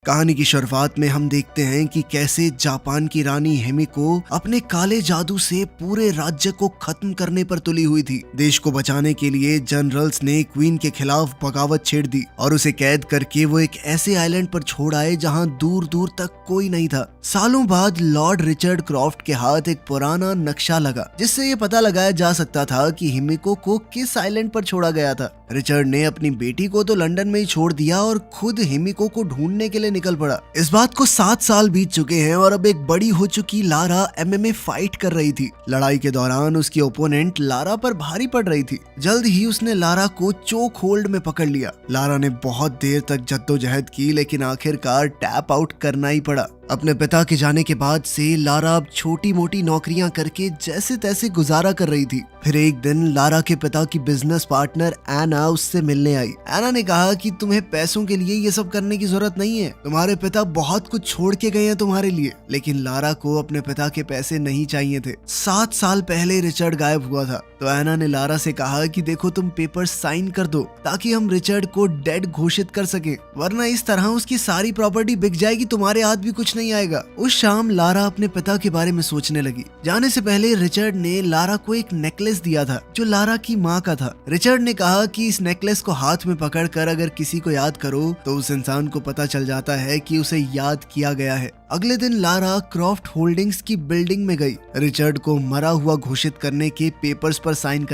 कहानी की शुरुआत में हम देखते हैं कि कैसे जापान की रानी हिमिको अपने काले जादू से पूरे राज्य को खत्म करने पर तुली हुई थी। देश को बचाने के लिए जनरल्स ने क्वीन के खिलाफ बगावत छेड़ दी और उसे कैद करके वो एक ऐसे आइलैंड पर छोड़ आए जहां दूर दूर तक कोई नहीं था। सालों बाद लॉर्ड रिचर्ड क्रॉफ्ट के हाथ एक पुराना नक्शा लगा जिससे ये पता लगाया जा सकता था कि हिमिको को किस आइलैंड पर छोड़ा गया था। रिचर्ड ने अपनी बेटी को तो लंदन में ही छोड़ दिया और खुद हिमिको को ढूंढने के लिए निकल पड़ा। इस बात को 7 साल बीत चुके हैं और अब एक बड़ी हो चुकी लारा एमएमए फाइट कर रही थी। लड़ाई के दौरान उसकी ओपोनेंट लारा पर भारी पड़ रही थी। जल्द ही उसने लारा को चोक होल्ड में पकड़ लिया। लारा ने बहुत देर तक जद्दोजहद की लेकिन आखिरकार टैप आउट करना ही पड़ा। अपने पिता के जाने के बाद से लारा अब छोटी मोटी नौकरियां करके जैसे तैसे गुजारा कर रही थी। फिर एक दिन लारा के पिता की बिजनेस पार्टनर एना उससे मिलने आई। एना ने कहा कि तुम्हें पैसों के लिए ये सब करने की जरूरत नहीं है, तुम्हारे पिता बहुत कुछ छोड़ के गए हैं तुम्हारे लिए। लेकिन लारा को अपने पिता के पैसे नहीं चाहिए थे। 7 साल पहले रिचर्ड गायब हुआ था तो एना ने लारा से कहा कि देखो तुम पेपर साइन कर दो ताकि हम रिचर्ड को डेड घोषित कर सकें, वरना इस तरह उसकी सारी प्रॉपर्टी बिक जाएगी, तुम्हारे हाथ भी कुछ नहीं आएगा। उस शाम लारा अपने पिता के बारे में सोचने लगी। जाने से पहले रिचर्ड ने लारा को एक नेकलेस दिया था जो लारा की माँ का था। रिचर्ड ने कहा कि इस नेकलेस को हाथ में पकड़कर अगर किसी को याद करो तो उस इंसान को पता चल जाता है कि उसे याद किया गया है। अगले दिन लारा क्रॉफ्ट होल्डिंग्स की बिल्डिंग में गई रिचर्ड को मरा हुआ घोषित करने के पेपर्स पर साइन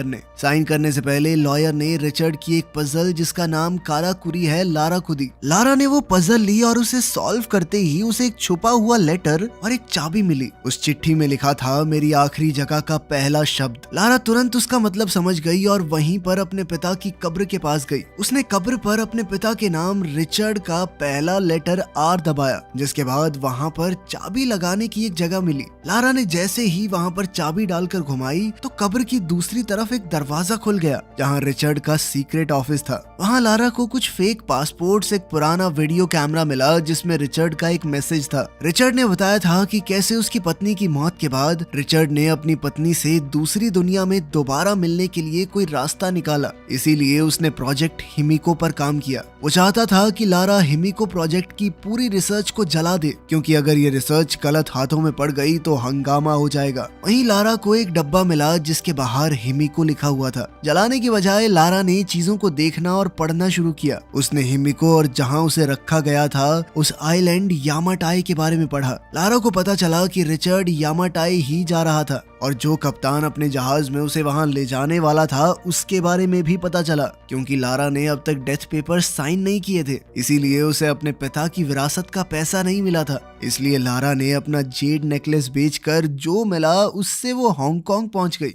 करने से पहले लॉयर ने रिचर्ड की एक पजल जिसका नाम काराकुरी है लारा को दी। लारा ने वो पजल ली और उसे सॉल्व करते ही उसे एक छुपा हुआ लेटर और एक चाबी मिली। उस चिट्ठी में लिखा था मेरी आखिरी जगह का पहला शब्द। लारा तुरंत उसका मतलब समझ गई और वहीं पर अपने पिता की कब्र के पास गई। उसने कब्र पर अपने पिता के नाम रिचर्ड का पहला लेटर आर दबाया जिसके बाद वहां पर चाबी लगाने की एक जगह मिली। लारा ने जैसे ही वहां पर चाबी डालकर घुमाई तो कब्र की दूसरी तरफ एक दरवाजा खुल गया जहां रिचर्ड का सीक्रेट ऑफिस था। वहां लारा को कुछ फेक पासपोर्ट्स, एक पुराना वीडियो कैमरा मिला जिसमें रिचर्ड का एक मैसेज था। रिचर्ड ने बताया था कि कैसे उसकी पत्नी की मौत के बाद रिचर्ड ने अपनी पत्नी से दूसरी दुनिया में दोबारा मिलने के लिए कोई रास्ता निकाला, इसीलिए उसने प्रोजेक्ट हिमिको पर काम किया। वो चाहता था कि लारा हिमिको प्रोजेक्ट की पूरी रिसर्च को जला दे क्योंकि अगर ये रिसर्च गलत हाथों में पड़ गई तो हंगामा हो जाएगा। वहीं लारा को एक डब्बा मिला जिसके बाहर हिमिको लिखा हुआ था। जलाने की बजाय लारा ने चीजों को देखना और पढ़ना शुरू किया। उसने हिमिको और जहां उसे रखा गया था उस आइलैंड यामाटाई के बारे में पढ़ा। लारा को पता चला कि रिचर्ड यामाटाई ही जा रहा था और जो कप्तान अपने जहाज में उसे वहां ले जाने वाला था उसके बारे में भी पता चला क्योंकि लारा ने अब तक डेथ पेपर साइन नहीं किए थे, इसीलिए उसे अपने पिता की विरासत का पैसा नहीं मिला था। इसलिए लारा ने अपना जेड नेकलेस बेचकर जो मिला उससे वो हांगकांग पहुंच गई।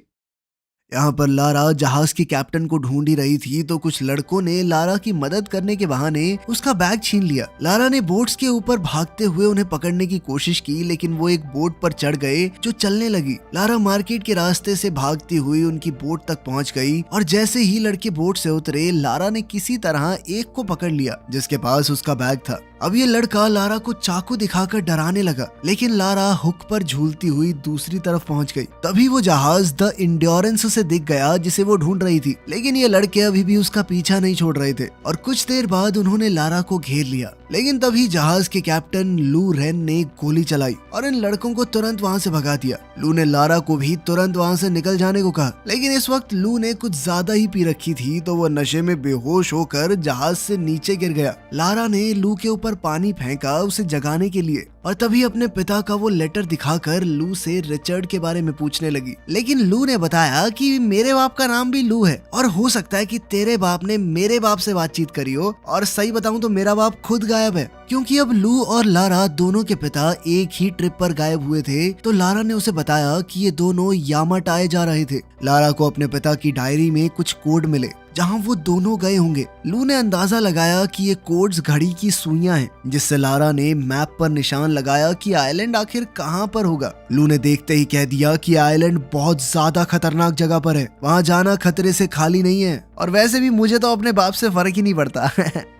यहाँ पर लारा जहाज के कैप्टन को ढूंढ ही रही थी तो कुछ लड़कों ने लारा की मदद करने के बहाने उसका बैग छीन लिया। लारा ने बोट्स के ऊपर भागते हुए उन्हें पकड़ने की कोशिश की लेकिन वो एक बोट पर चढ़ गए जो चलने लगी। लारा मार्केट के रास्ते से भागती हुई उनकी बोट तक पहुंच गई और जैसे ही लड़के बोट से उतरे लारा ने किसी तरह एक को पकड़ लिया जिसके पास उसका बैग था। अब ये लड़का लारा को चाकू दिखाकर डराने लगा लेकिन लारा हुक पर झूलती हुई दूसरी तरफ पहुंच गई। तभी वो जहाज द इंड्योरेंस उसे दिख गया जिसे वो ढूंढ रही थी, लेकिन ये लड़के अभी भी उसका पीछा नहीं छोड़ रहे थे और कुछ देर बाद उन्होंने लारा को घेर लिया। लेकिन तभी जहाज के कैप्टन लू रेन ने गोली चलाई और इन लड़कों को तुरंत वहां से भगा दिया। लू ने लारा को भी तुरंत वहां से निकल जाने को कहा लेकिन इस वक्त लू ने कुछ ज्यादा ही पी रखी थी तो वो नशे में बेहोश होकर जहाज से नीचे गिर गया। लारा ने लू के ऊपर पानी फेंका उसे जगाने के लिए और तभी अपने पिता का वो लेटर दिखाकर लू से रिचर्ड के बारे में पूछने लगी। लेकिन लू ने बताया कि मेरे बाप का नाम भी लू है और हो सकता है कि तेरे बाप ने मेरे बाप से बातचीत करी हो और सही बताऊं तो मेरा बाप खुद गायब है क्योंकि अब लू और लारा दोनों के पिता एक ही ट्रिप पर गायब हुए थे। तो लारा ने उसे बताया कि ये दोनों यामाटाई जा रहे थे। लारा को अपने पिता की डायरी में कुछ कोड मिले जहां वो दोनों गए होंगे। लू ने अंदाजा लगाया कि ये कोड्स घड़ी की सुइयां हैं जिससे लारा ने मैप पर निशान लगाया कि आइलैंड आखिर कहां पर होगा। लू ने देखते ही कह दिया कि आइलैंड बहुत ज्यादा खतरनाक जगह पर है, वहां जाना खतरे से खाली नहीं है और वैसे भी मुझे तो अपने बाप से फर्क ही नहीं पड़ता।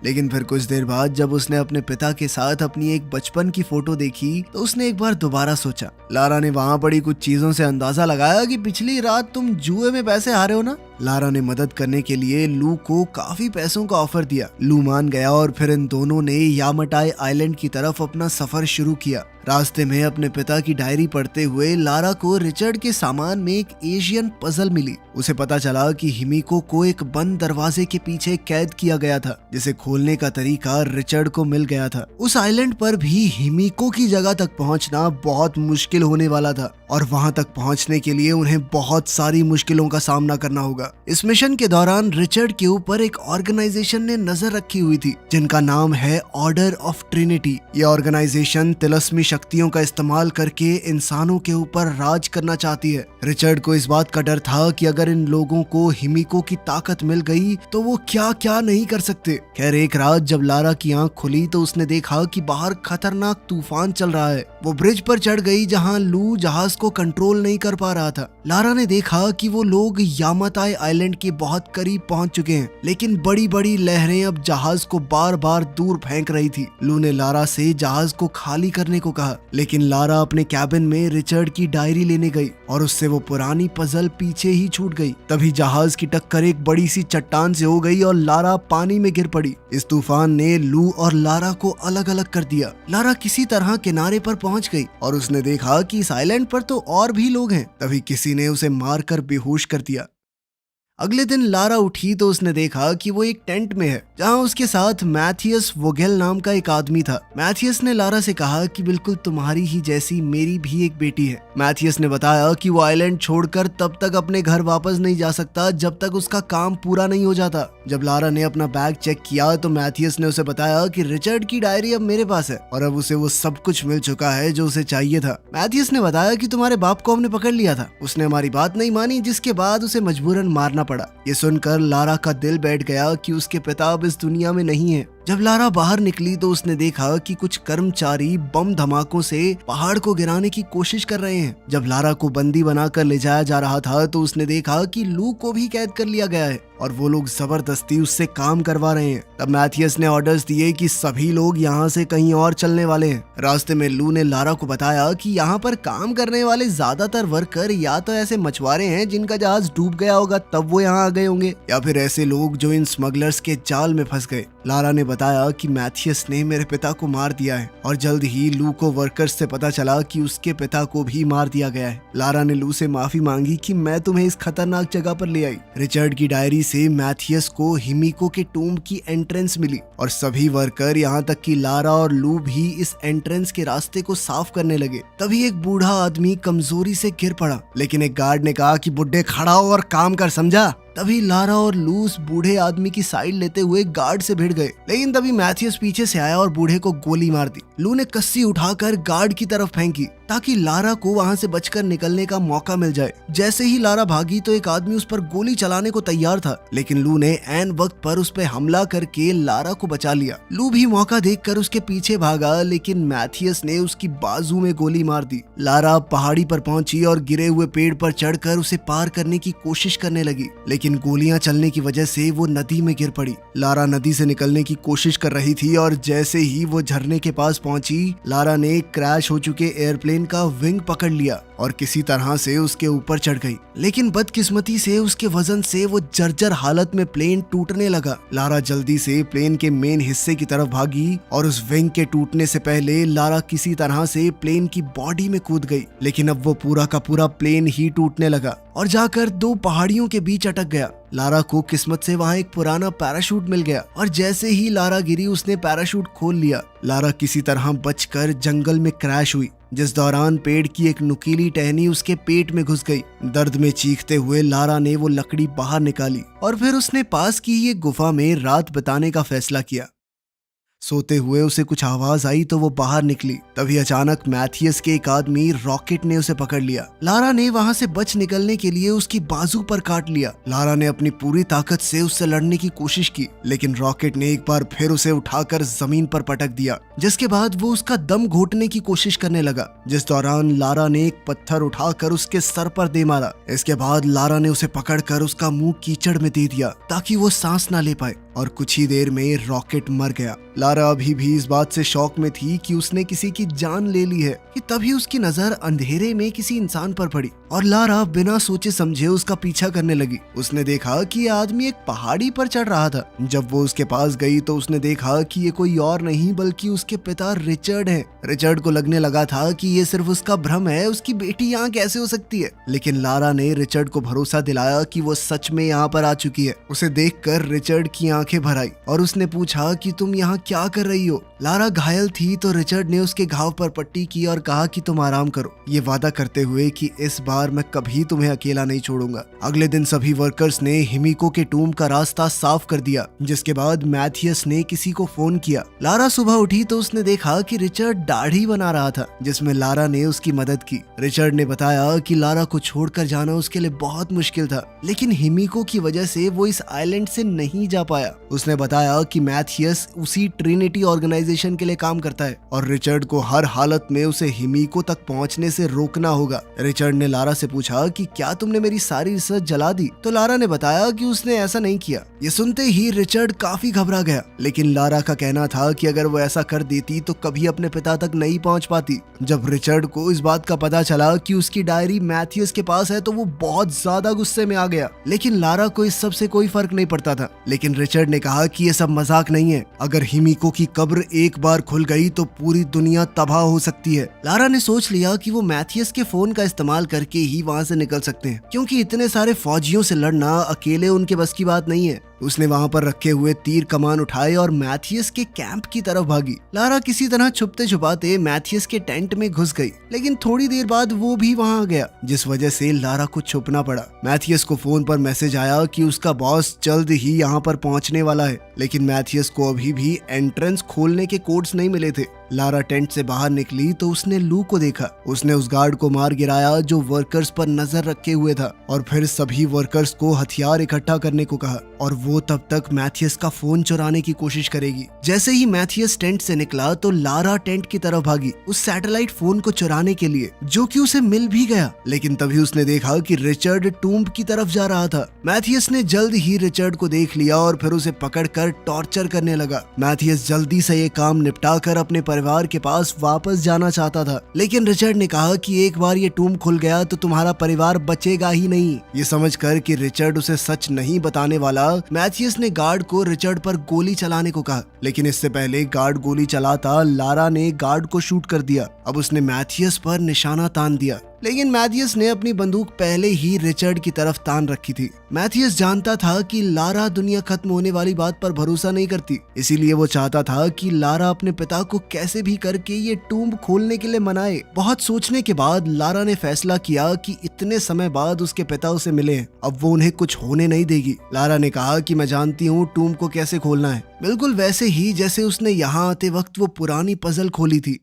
लेकिन फिर कुछ देर बाद जब उसने अपने पिता के साथ अपनी एक बचपन की फोटो देखी तो उसने एक बार दोबारा सोचा। लारा ने वहां पड़ी कुछ चीजों से अंदाजा लगाया कि पिछली रात तुम जुए में पैसे हारे हो ना, लारा ने मदद करने के लिए लू को काफी पैसों का ऑफर दिया। लू मान गया और फिर इन दोनों ने यामाटाई आइलैंड की तरफ अपना सफर शुरू किया। रास्ते में अपने पिता की डायरी पढ़ते हुए लारा को रिचर्ड के सामान में एक एशियन पजल मिली। उसे पता चला कि हिमिको को एक बंद दरवाजे के पीछे कैद किया गया था, जिसे खोलने का तरीका रिचर्ड को मिल गया था। उस आइलैंड पर भी हिमिको की जगह तक पहुंचना बहुत मुश्किल होने वाला था और वहां तक पहुंचने के लिए उन्हें बहुत सारी मुश्किलों का सामना करना होगा। इस मिशन के दौरान रिचर्ड के ऊपर एक ऑर्गेनाइजेशन ने नजर रखी हुई थी, जिनका नाम है ऑर्डर ऑफ ट्रिनिटी। यह ऑर्गेनाइजेशन तिलस्मी शक्तियों का इस्तेमाल करके इंसानों के ऊपर राज करना चाहती है। रिचर्ड को इस बात का डर था कि अगर इन लोगों को हिमिको की ताकत मिल गई तो वो क्या क्या नहीं कर सकते। खैर, एक रात जब लारा की आंख खुली तो उसने देखा कि बाहर खतरनाक तूफान चल रहा है। वो ब्रिज पर चढ़ गई जहां लू जहाज को कंट्रोल नहीं कर पा रहा था। लारा ने देखा कि वो लोग यामाताई आइलैंड के बहुत करीब पहुंच चुके हैं, लेकिन बड़ी बड़ी लहरें अब जहाज को बार बार दूर फेंक रही थी। लू ने लारा से जहाज को खाली करने को कहा, लेकिन लारा अपने कैबिन में रिचर्ड की डायरी लेने गई और उससे वो पुरानी पजल पीछे ही छूट गई। तभी जहाज की टक्कर एक बड़ी सी चट्टान से हो गई और लारा पानी में गिर पड़ी। इस तूफान ने लू और लारा को अलग अलग कर दिया। लारा किसी तरह किनारे पर पहुंच गई और उसने देखा कि इस आइलैंड पर तो और भी लोग हैं। तभी किसी ने उसे मारकर बेहोश कर दिया। अगले दिन लारा उठी तो उसने देखा कि वो एक टेंट में है, जहां उसके साथ मैथियस वोगेल नाम का एक आदमी था। मैथियस ने लारा से कहा कि बिल्कुल तुम्हारी ही जैसी मेरी भी एक बेटी है। मैथियस ने बताया कि वो आइलैंड छोड़कर तब तक अपने घर वापस नहीं जा सकता जब तक उसका काम पूरा नहीं हो जाता। जब लारा ने अपना बैग चेक किया तो मैथियस ने उसे बताया कि रिचर्ड की डायरी अब मेरे पास है और अब उसे वो सब कुछ मिल चुका है जो उसे चाहिए था। मैथियस ने बताया कि तुम्हारे बाप को हमने पकड़ लिया था, उसने हमारी बात नहीं मानी, जिसके बाद उसे मजबूरन मारना पड़ा। ये सुनकर लारा का दिल बैठ गया कि उसके पिता अब इस दुनिया में नहीं है। जब लारा बाहर निकली तो उसने देखा कि कुछ कर्मचारी बम धमाकों से पहाड़ को गिराने की कोशिश कर रहे हैं। जब लारा को बंदी बनाकर ले जाया जा रहा था तो उसने देखा कि लू को भी कैद कर लिया गया है और वो लोग जबरदस्ती उससे काम करवा रहे हैं। तब मैथियस ने ऑर्डर्स दिए कि सभी लोग यहाँ से कहीं और चलने वाले हैं। रास्ते में लू ने लारा को बताया कि यहाँ पर काम करने वाले ज्यादातर वर्कर या तो ऐसे मछुआरे हैं जिनका जहाज डूब गया होगा तब वो यहाँ आ गए होंगे, या फिर ऐसे लोग जो इन स्मगलर्स के जाल में फंस गए। लारा ने बताया कि मैथियस ने मेरे पिता को मार दिया है और जल्द ही लू को वर्कर्स से पता चला कि उसके पिता को भी मार दिया गया है। लारा ने लू से माफी मांगी कि मैं तुम्हें इस खतरनाक जगह पर ले आई। रिचर्ड की डायरी से मैथियस को हिमिको के टूम्ब की एंट्रेंस मिली और सभी वर्कर यहाँ तक कि लारा और लू भी इस एंट्रेंस के रास्ते को साफ करने लगे। तभी एक बूढ़ा आदमी कमजोरी से गिर पड़ा, लेकिन एक गार्ड ने कहा कि बुड्ढे खड़ा हो और काम कर, समझा। तभी लारा और लू उस बूढ़े आदमी की साइड लेते हुए गार्ड से भिड़ गए, लेकिन तभी मैथियस पीछे से आया और बूढ़े को गोली मार दी। लू ने कस्सी उठाकर गार्ड की तरफ फेंकी ताकि लारा को वहां से बचकर निकलने का मौका मिल जाए। जैसे ही लारा भागी तो एक आदमी उस पर गोली चलाने को तैयार था, लेकिन लू ने ऐन वक्त पर उस पर हमला करके लारा को बचा लिया। लू भी मौका देखकर उसके पीछे भागा, लेकिन मैथियस ने उसकी बाजू में गोली मार दी। लारा पहाड़ी पर पहुंची और गिरे हुए पेड़ पर चढ़कर उसे पार करने की कोशिश करने लगी, लेकिन गोलियां चलने की वजह से वो नदी में गिर पड़ी। लारा नदी से निकलने की कोशिश कर रही थी और जैसे ही वो झरने के पास पहुंची, लारा ने क्रैश हो चुके एयरप्लेन का विंग पकड़ लिया और किसी तरह से उसके ऊपर चढ़ गई, लेकिन बदकिस्मती से उसके वजन से वो जर्जर हालत में प्लेन टूटने लगा। लारा जल्दी से प्लेन के मेन हिस्से की तरफ भागी और उस विंग के टूटने से पहले लारा किसी तरह से प्लेन की बॉडी में कूद गई, लेकिन अब वो पूरा का पूरा प्लेन ही टूटने लगा और जाकर दो पहाड़ियों के बीच अटक गया। लारा को किस्मत से वहाँ एक पुराना पैराशूट मिल गया और जैसे ही लारा गिरी उसने पैराशूट खोल लिया। लारा किसी तरह बचकर जंगल में क्रैश हुई, जिस दौरान पेड़ की एक नुकीली टहनी उसके पेट में घुस गई। दर्द में चीखते हुए लारा ने वो लकड़ी बाहर निकाली और फिर उसने पास की ही एक गुफा में रात बिताने का फैसला किया। सोते हुए उसे कुछ आवाज आई तो वो बाहर निकली। तभी अचानक मैथियस के एक आदमी रॉकेट ने उसे पकड़ लिया। लारा ने वहां से बच निकलने के लिए उसकी बाजू पर काट लिया। लारा ने अपनी पूरी ताकत से उससे लड़ने की कोशिश की, लेकिन रॉकेट ने एक बार फिर उसे उठाकर जमीन पर पटक दिया, जिसके बाद वो उसका दम घोटने की कोशिश करने लगा, जिस दौरान लारा ने एक पत्थर उठाकर उसके सर पर दे मारा। इसके बाद लारा ने उसे पकड़कर उसका मुंह कीचड़ में दे दिया ताकि वो सांस ना ले पाए और कुछ ही देर में रॉकेट मर गया। लारा अभी भी इस बात से शौक में थी कि उसने किसी की जान ले ली है कि तभी उसकी नजर अंधेरे में किसी इंसान पर पड़ी। और लारा बिना सोचे समझे उसका पीछा करने लगी। उसने देखा कि ये आदमी एक पहाड़ी पर चढ़ रहा था। जब वो उसके पास गई तो उसने देखा कि ये कोई और नहीं बल्कि उसके पिता रिचर्ड है। रिचर्ड को लगने लगा था कि ये सिर्फ उसका भ्रम है, उसकी बेटी यहाँ कैसे हो सकती है। लेकिन लारा ने रिचर्ड को भरोसा दिलाया कि वो सच में यहाँ पर आ चुकी है। उसे देखकर रिचर्ड की आंखें भर आई और उसने पूछा कि तुम यहाँ क्या कर रही हो। लारा घायल थी तो रिचर्ड ने उसके घाव पर पट्टी की और कहा कि तुम आराम करो, ये वादा करते हुए कि इस बार मैं कभी तुम्हें अकेला नहीं छोड़ूंगा। अगले दिन सभी वर्कर्स ने हिमिको के टूम का रास्ता साफ कर दिया, जिसके बाद मैथियस ने किसी को फोन किया। लारा सुबह उठी तो उसने देखा कि रिचर्ड दाढ़ी बना रहा था, जिसमें लारा ने उसकी मदद की। रिचर्ड ने बताया कि लारा को छोड़कर जाना उसके लिए बहुत मुश्किल था, लेकिन हिमिको की वजह से वो इस आइलैंड से नहीं जा पाया। उसने बताया कि मैथियस उसी ट्रिनिटी ऑर्गेनाइजेशन के लिए काम करता है और रिचर्ड को हर हालत में उसे हिमिको तक पहुंचने से रोकना होगा। रिचर्ड ने लारा से पूछा कि क्या तुमने मेरी सारी रिसर्च जला दी? तो लारा ने बताया कि उसने ऐसा नहीं किया। ये सुनते ही रिचर्ड काफी घबरा गया, लेकिन लारा का कहना था कि अगर वो ऐसा कर देती तो कभी अपने पिता तक नहीं पहुंच पाती। जब रिचर्ड को इस बात का पता चला कि उसकी डायरी मैथियस के पास है तो वो बहुत ज्यादा गुस्से में आ गया, लेकिन लारा को इस सब से कोई फर्क नहीं पड़ता था। लेकिन रिचर्ड ने कहा कि ये सब मजाक नहीं है, अगर हिमिको की कब्र एक बार खुल गई तो पूरी दुनिया तबाह हो सकती है। लारा ने सोच लिया कि वो मैथियस के फोन का इस्तेमाल करके ही वहाँ से निकल सकते हैं, क्योंकि इतने सारे फौजियों से लड़ना अकेले उनके बस की बात नहीं है। उसने वहाँ पर रखे हुए तीर कमान उठाए और मैथियस के कैंप की तरफ भागी। लारा किसी तरह छुपते छुपाते मैथियस के टेंट में घुस गई, लेकिन थोड़ी देर बाद वो भी वहाँ आ गया, जिस वजह से लारा को छुपना पड़ा। मैथियस को फोन पर मैसेज आया कि उसका बॉस जल्द ही यहाँ पर पहुँचने वाला है, लेकिन मैथियस को अभी भी एंट्रेंस खोलने के कोड्स नहीं मिले थे। लारा टेंट से बाहर निकली तो उसने लू को देखा। उसने उस गार्ड को मार गिराया जो वर्कर्स पर नजर रखे हुए था, और फिर सभी वर्कर्स को हथियार इकट्ठा करने को कहा और वो तब तक मैथियस का फोन चुराने की कोशिश करेगी। जैसे ही मैथियस टेंट से निकला तो लारा टेंट की तरफ भागी उस सैटेलाइट फोन को चुराने के लिए, जो कि उसे मिल भी गया। लेकिन तभी उसने देखा कि रिचर्ड टूम्ब की तरफ जा रहा था। मैथियस ने जल्द ही रिचर्ड को देख लिया और फिर उसे पकड़कर टॉर्चर करने लगा। मैथियस जल्दी से ये काम निपटाकर अपने परिवार के पास वापस जाना चाहता था, लेकिन रिचर्ड ने कहा कि एक बार ये टूम्ब खुल गया तो तुम्हारा परिवार बचेगा ही नहीं। ये समझकर कि रिचर्ड उसे सच नहीं बताने वाला, मैथियस ने गार्ड को रिचर्ड पर गोली चलाने को कहा, लेकिन इससे पहले गार्ड गोली चलाता लारा ने गार्ड को शूट कर दिया। अब उसने मैथियस पर निशाना तान दिया, लेकिन मैथियस ने अपनी बंदूक पहले ही रिचर्ड की तरफ तान रखी थी। मैथियस जानता था कि लारा दुनिया खत्म होने वाली बात पर भरोसा नहीं करती, इसीलिए वो चाहता था कि लारा अपने पिता को कैसे भी करके ये टूम्ब खोलने के लिए मनाए। बहुत सोचने के बाद लारा ने फैसला किया कि इतने समय बाद उसके पिता उसे मिले हैं, अब वो उन्हें कुछ होने नहीं देगी। लारा ने कहा कि मैं जानती हूँ टूम्ब को कैसे खोलना है, बिल्कुल वैसे ही जैसे उसने यहाँ आते वक्त वो पुरानी पजल खोली थी।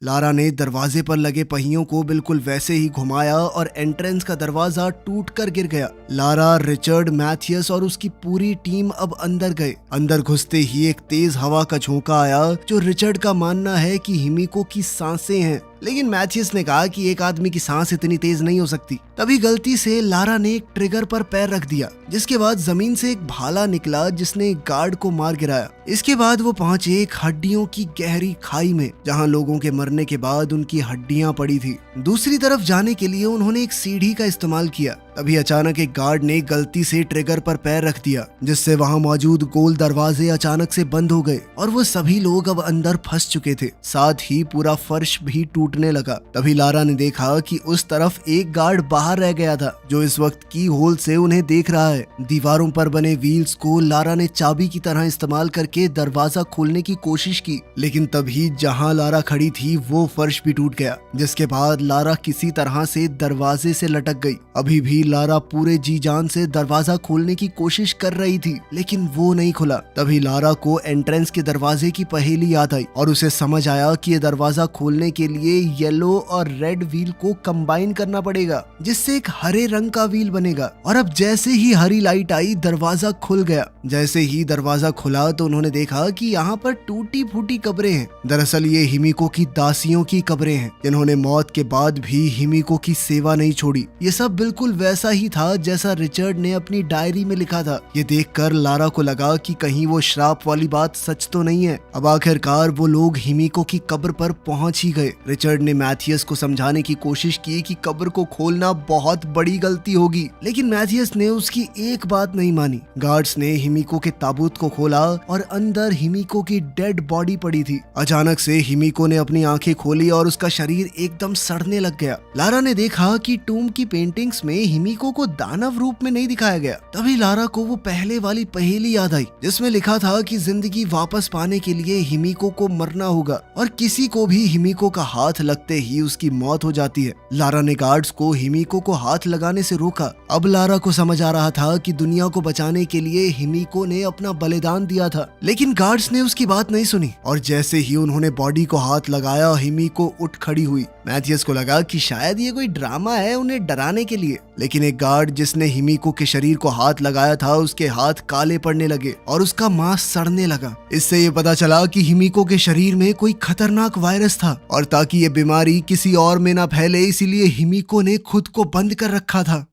लारा ने दरवाजे पर लगे पहियों को बिल्कुल वैसे ही घुमाया और एंट्रेंस का दरवाजा टूटकर गिर गया। लारा, रिचर्ड, मैथियस और उसकी पूरी टीम अब अंदर गए। अंदर घुसते ही एक तेज हवा का झोंका आया, जो रिचर्ड का मानना है कि हिमिको की सांसें हैं, लेकिन मैथियस ने कहा कि एक आदमी की सांस इतनी तेज नहीं हो सकती। तभी गलती से लारा ने एक ट्रिगर पर पैर रख दिया, जिसके बाद जमीन से एक भाला निकला जिसने एक गार्ड को मार गिराया। इसके बाद वो पहुंचे एक हड्डियों की गहरी खाई में, जहां लोगों के मरने के बाद उनकी हड्डियां पड़ी थी। दूसरी तरफ जाने के लिए उन्होंने एक सीढ़ी का इस्तेमाल किया। तभी अचानक एक गार्ड ने गलती से ट्रिगर पर पैर रख दिया, जिससे वहां मौजूद गोल दरवाजे अचानक से बंद हो गए और वो सभी लोग अब अंदर फंस चुके थे। साथ ही पूरा फर्श भी टूटने लगा। तभी लारा ने देखा कि उस तरफ एक गार्ड बाहर रह गया था, जो इस वक्त की होल से उन्हें देख रहा है। दीवारों पर बने व्हील्स को लारा ने चाबी की तरह इस्तेमाल करके दरवाजा खोलने की कोशिश की, लेकिन तभी जहां लारा खड़ी थी वो फर्श भी टूट गया, जिसके बाद लारा किसी तरह से दरवाजे से लटक गई। अभी भी लारा पूरे जी जान से दरवाजा खोलने की कोशिश कर रही थी, लेकिन वो नहीं खुला। तभी लारा को एंट्रेंस के दरवाजे की पहेली याद आई और उसे समझ आया कि ये दरवाजा खोलने के लिए येलो और रेड व्हील को कंबाइन करना पड़ेगा, जिससे एक हरे रंग का व्हील बनेगा। और अब जैसे ही हरी लाइट आई, दरवाजा खुल गया। जैसे ही दरवाजा खुला तो उन्होंने देखा कि यहाँ पर टूटी फूटी कब्रें हैं। दरअसल ये हिमिको की दासियों की कब्रें हैं, जिन्होंने मौत के बाद भी हिमिको की सेवा नहीं छोड़ी। ये सब बिल्कुल वैसा ही था जैसा रिचर्ड ने अपनी डायरी में लिखा था। ये देखकर लारा को लगा कि कहीं वो श्राप वाली बात सच तो नहीं है। अब आखिरकार वो लोग हिमिको की कब्र पर पहुंच ही गए। रिचर्ड ने मैथियस को समझाने की कोशिश की कि कब्र को खोलना बहुत बड़ी गलती होगी, लेकिन मैथियस ने उसकी एक बात नहीं मानी। गार्ड्स ने हिमिको के ताबूत को खोला और अंदर हिमिको की डेड बॉडी पड़ी थी। अचानक से हिमिको ने अपनी आंखें खोली और उसका शरीर एकदम सड़ने लग गया। लारा ने देखा कि टूम की पेंटिंग्स में हिमिको को दानव रूप में नहीं दिखाया गया। तभी लारा को वो पहले वाली पहेली याद आई जिसमें लिखा था कि जिंदगी वापस पाने के लिए हिमिको को मरना होगा और किसी को भी हिमिको का हाथ लगते ही उसकी मौत हो जाती है। लारा ने गार्ड्स को हिमिको को हाथ लगाने से रोका। अब लारा को समझ आ रहा था कि दुनिया को बचाने के लिए हिमिको ने अपना बलिदान दिया था, लेकिन गार्ड्स ने उसकी बात नहीं सुनी और जैसे ही उन्होंने बॉडी को हाथ लगाया हिमिको उठ खड़ी हुई। मैथियस को लगा कि शायद ये कोई ड्रामा है उन्हें डराने के लिए, लेकिन एक गार्ड जिसने हिमिको के शरीर को हाथ लगाया था उसके हाथ काले पड़ने लगे और उसका मांस सड़ने लगा। इससे ये पता चला कि हिमिको के शरीर में कोई खतरनाक वायरस था और ताकि ये बीमारी किसी और में ना फैले इसीलिए हिमिको ने खुद को बंद कर रखा था।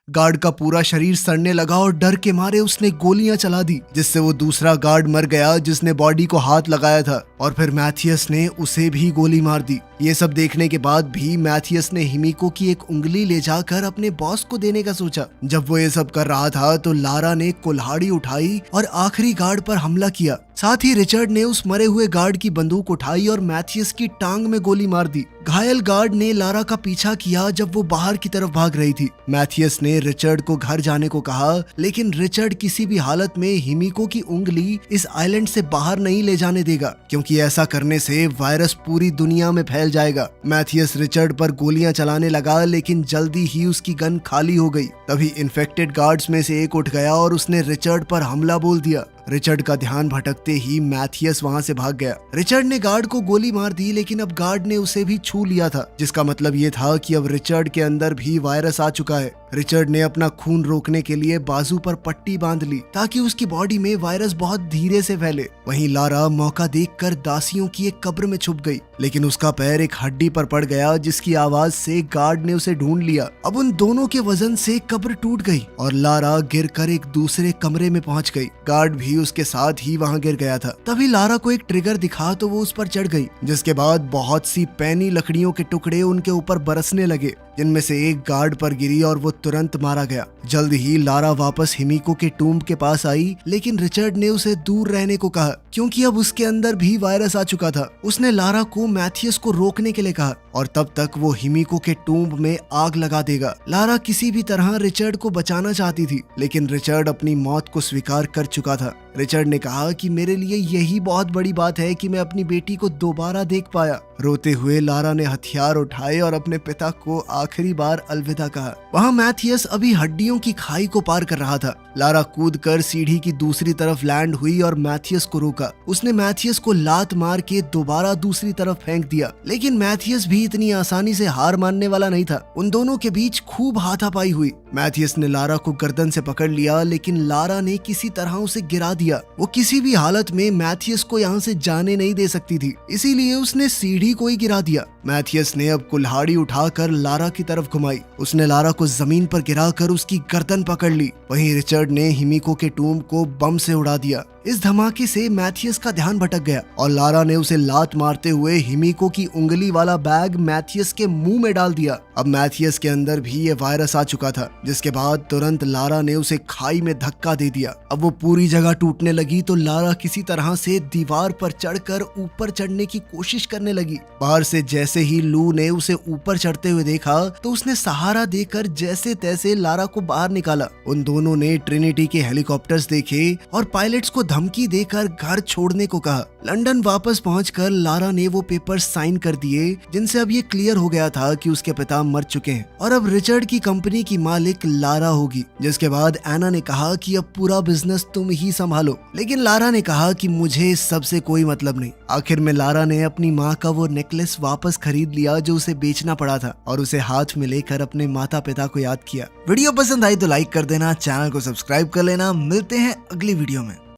गार्ड का पूरा शरीर सड़ने लगा और डर के मारे उसने गोलियां चला दी, जिससे वो दूसरा गार्ड मर गया जिसने बॉडी को हाथ लगाया था और फिर मैथियस ने उसे भी गोली मार दी। ये सब देखने के बाद भी मैथियस ने हिमिको की एक उंगली ले जाकर अपने बॉस को देने का सोचा। जब वो ये सब कर रहा था तो लारा ने कुल्हाड़ी उठाई और आखिरी गार्ड पर हमला किया। साथ ही रिचर्ड ने उस मरे हुए गार्ड की बंदूक उठाई और मैथियस की टांग में गोली मार दी। घायल गार्ड ने लारा का पीछा किया जब वो बाहर की तरफ भाग रही थी। मैथियस ने रिचर्ड को घर जाने को कहा, लेकिन रिचर्ड किसी भी हालत में हिमिको की उंगली इस आइलैंड से बाहर नहीं ले जाने देगा, क्योंकि ऐसा करने से वायरस पूरी दुनिया में फैल जाएगा। मैथियस रिचर्ड पर गोलियां चलाने लगा, लेकिन जल्दी ही उसकी गन खाली हो गई। तभी इन्फेक्टेड गार्ड्स में से एक उठ गया और उसने रिचर्ड पर हमला बोल दिया। रिचर्ड का ध्यान भटकते ही मैथियस वहां से भाग गया। रिचर्ड ने गार्ड को गोली मार दी, लेकिन अब गार्ड ने उसे भी छू लिया था, जिसका मतलब ये था कि अब रिचर्ड के अंदर भी वायरस आ चुका है। रिचर्ड ने अपना खून रोकने के लिए बाजू पर पट्टी बांध ली ताकि उसकी बॉडी में वायरस बहुत धीरे से फैले। वहीं लारा मौका देखकर दासियों की एक कब्र में छुप गई, लेकिन उसका पैर एक हड्डी पर पड़ गया जिसकी आवाज से गार्ड ने उसे ढूंढ लिया। अब उन दोनों के वजन से कब्र टूट गई और लारा गिरकर एक दूसरे कमरे में पहुंच गई। गार्ड भी उसके साथ ही वहां गिर गया था। तभी लारा को एक ट्रिगर दिखा तो वो उस पर चढ़ गई, जिसके बाद बहुत सी पैनी लकड़ियों के टुकड़े उनके ऊपर बरसने लगे, जिनमें से एक गार्ड पर गिरी और वो तुरंत मारा गया। जल्द ही लारा वापस हिमिको के टूम्ब के पास आई, लेकिन रिचर्ड ने उसे दूर रहने को कहा क्योंकि अब उसके अंदर भी वायरस आ चुका था। उसने लारा को मैथियस को रोकने के लिए कहा और तब तक वो हिमिको के टूम्ब में आग लगा देगा। लारा किसी भी तरह रिचर्ड को बचाना चाहती थी, लेकिन रिचर्ड अपनी मौत को स्वीकार कर चुका था। रिचर्ड ने कहा कि मेरे लिए यही बहुत बड़ी बात है कि मैं अपनी बेटी को दोबारा देख पाया। रोते हुए लारा ने हथियार उठाए और अपने पिता को आखिरी बार अलविदा कहा। वहाँ मैथियस अभी हड्डियों की खाई को पार कर रहा था। लारा कूदकर सीढ़ी की दूसरी तरफ लैंड हुई और मैथियस को रोका। उसने मैथियस को लात मार के दोबारा दूसरी तरफ फेंक दिया, लेकिन मैथियस भी इतनी आसानी से हार मानने वाला नहीं था। उन दोनों के बीच खूब हाथापाई हुई। मैथियस ने लारा को गर्दन से पकड़ लिया, लेकिन लारा ने किसी तरह उसे गिरा दिया। वो किसी भी हालत में मैथियस को यहाँ से जाने नहीं दे सकती थी, इसीलिए उसने सीढ़ी को ही गिरा दिया। मैथियस ने अब कुल्हाड़ी उठाकर लारा की तरफ घुमाई। उसने लारा को जमीन पर गिराकर उसकी गर्दन पकड़ ली। वहीं रिचर्ड ने हिमिको के टूम्ब को बम से उड़ा दिया। इस धमाके से मैथियस का ध्यान भटक गया और लारा ने उसे लात मारते हुए हिमिको की उंगली वाला बैग मैथियस के मुंह में डाल दिया। अब मैथियस के अंदर भी ये वायरस आ चुका था, जिसके बाद तुरंत लारा ने उसे खाई में धक्का दे दिया। अब वो पूरी जगह टूटने लगी तो लारा किसी तरह से दीवार पर चढ़कर ऊपर चढ़ने की कोशिश करने लगी। बाहर से जैसे ही लू ने उसे ऊपर चढ़ते हुए देखा तो उसने सहारा देकर जैसे तैसे लारा को बाहर निकाला। उन दोनों ने ट्रिनिटी के हेलीकॉप्टर्स देखे और पायलट्स को धमकी देकर घर छोड़ने को कहा। लंदन वापस पहुंचकर लारा ने वो पेपर साइन कर दिए, जिनसे अब ये क्लियर हो गया था कि उसके पिता मर चुके हैं और अब रिचर्ड की कंपनी की मालिक लारा होगी। जिसके बाद एना ने कहा कि अब पूरा बिजनेस तुम ही संभालो, लेकिन लारा ने कहा कि मुझे इस सब से कोई मतलब नहीं। आखिर में लारा ने अपनी माँ का वो नेकलेस वापस खरीद लिया जो उसे बेचना पड़ा था और उसे हाथ में लेकर अपने माता पिता को याद किया। वीडियो पसंद आई तो लाइक कर देना, चैनल को सब्सक्राइब कर लेना। मिलते हैं अगली वीडियो में।